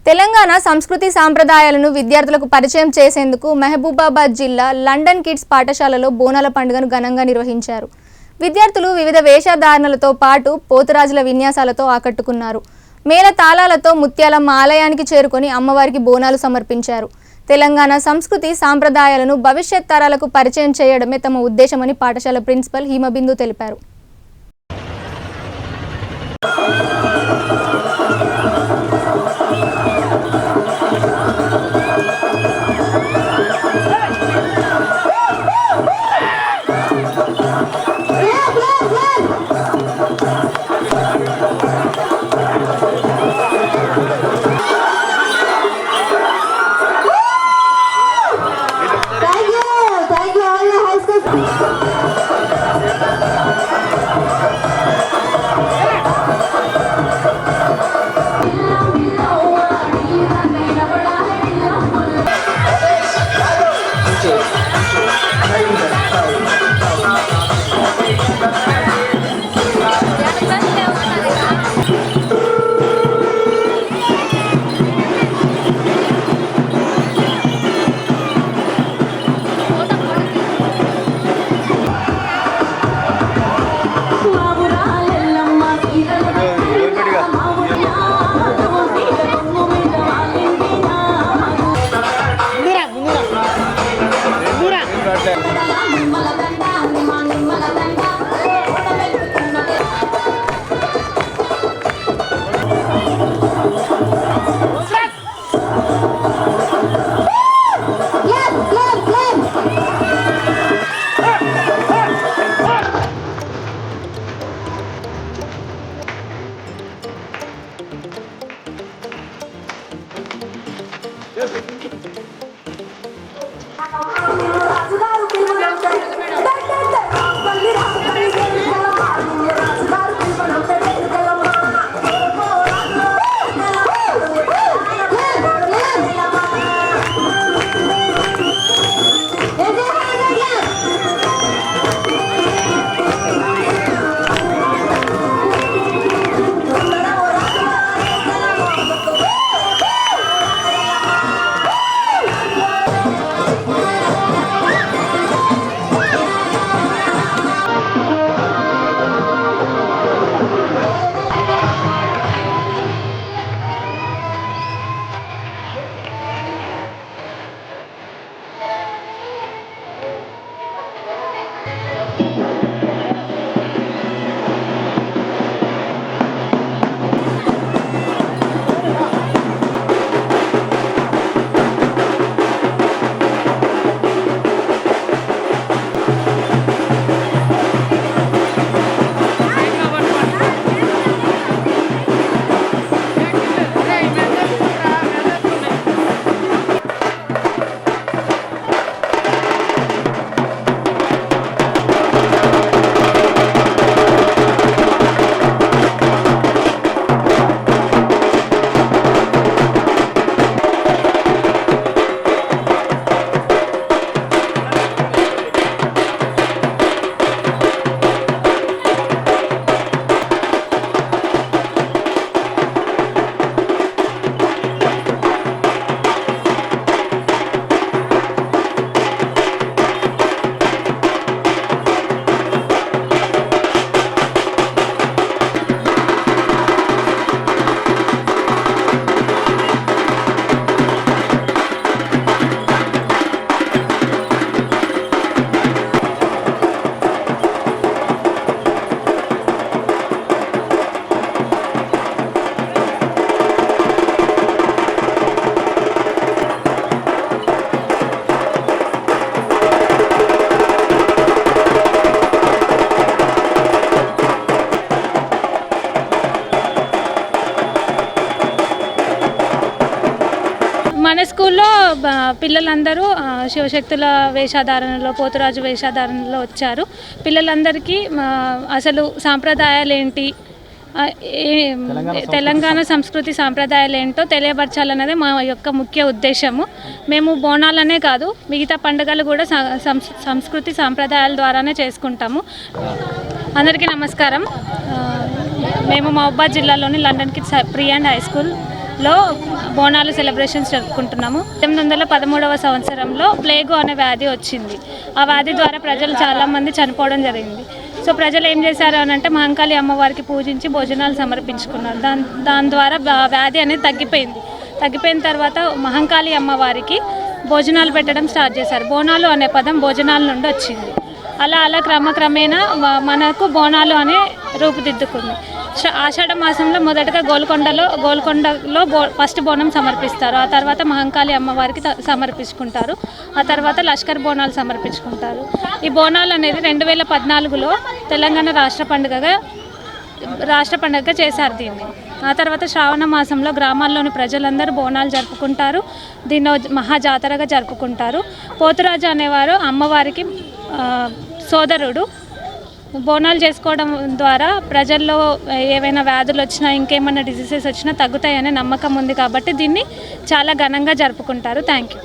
తెలంగాణ సంస్కృతి సాంప్రదాయాలను విద్యార్థులకు పరిచయం చేసేందుకు మహబూబాబాద్ జిల్లా లండన్ కిడ్స్ పాఠశాలలో బోనాల పండుగను ఘనంగా నిర్వహించారు. విద్యార్థులు వివిధ వేషధారణలతో పాటు పోతురాజుల విన్యాసాలతో ఆకట్టుకున్నారు. మేళ తాళాలతో ముత్యాలమ్మ ఆలయానికి చేరుకొని అమ్మవారికి బోనాలు సమర్పించారు. తెలంగాణ సంస్కృతి సాంప్రదాయాలను భవిష్యత్ తరాలకు పరిచయం చేయడమే తమ ఉద్దేశమని పాఠశాల ప్రిన్సిపల్ హిమబిందు తెలిపారు. మన స్కూల్లో పిల్లలందరూ శివశక్తుల వేషధారణలో పోతురాజు వేషధారణలో వచ్చారు. పిల్లలందరికీ అసలు సాంప్రదాయాలు ఏంటి, తెలంగాణ సంస్కృతి సాంప్రదాయాలు ఏంటో తెలియపరచాలన్నదే మా యొక్క ముఖ్య ఉద్దేశము. మేము బోనాలనే కాదు మిగతా పండుగలు కూడా సంస్కృతి సాంప్రదాయాల ద్వారానే చేసుకుంటాము. అందరికీ నమస్కారం. మేము మహబూబాబాద్ జిల్లాలోని London kids pre and high school లో బోనాలు సెలబ్రేషన్స్ జరుపుకుంటున్నాము. 1813వ సంవత్సరంలో ప్లేగు అనే వ్యాధి వచ్చింది. ఆ వ్యాధి ద్వారా ప్రజలు చాలామంది చనిపోవడం జరిగింది. సో ప్రజలు ఏం చేశారు అని అంటే మహంకాళి అమ్మవారికి పూజించి భోజనాలు సమర్పించుకున్నారు. దాని ద్వారా వ్యాధి అనేది తగ్గిపోయిన తర్వాత మహంకాళి అమ్మవారికి భోజనాలు పెట్టడం స్టార్ట్ చేశారు. బోనాలు అనే పదం భోజనాల నుండి వచ్చింది. అలా క్రమక్రమేణా మనకు బోనాలు అనే రూపుదిద్దుకుంది. ఆషాఢ మాసంలో మొదటగా గోల్కొండలో ఫస్ట్ బోనం సమర్పిస్తారు. ఆ తర్వాత మహంకాళి అమ్మవారికి సమర్పించుకుంటారు. ఆ తర్వాత లష్కర్ బోనాలు సమర్పించుకుంటారు. ఈ బోనాలు అనేది 2014లో తెలంగాణ రాష్ట్ర పండుగగా చేశారు దీన్ని. ఆ తర్వాత శ్రావణ మాసంలో గ్రామాల్లోని ప్రజలందరూ బోనాలు జరుపుకుంటారు. దీన్ని మహా జాతరగా జరుపుకుంటారు. పోతురాజు అనేవారు అమ్మవారికి సోదరుడు. బోనాలు చేసుకోవడం ద్వారా ప్రజల్లో ఏవైనా వ్యాధులు వచ్చినా ఇంకేమైనా డిసీజెస్ వచ్చినా తగ్గుతాయనే నమ్మకం ఉంది కాబట్టి దీన్ని చాలా ఘనంగా జరుపుకుంటారు. Thank you.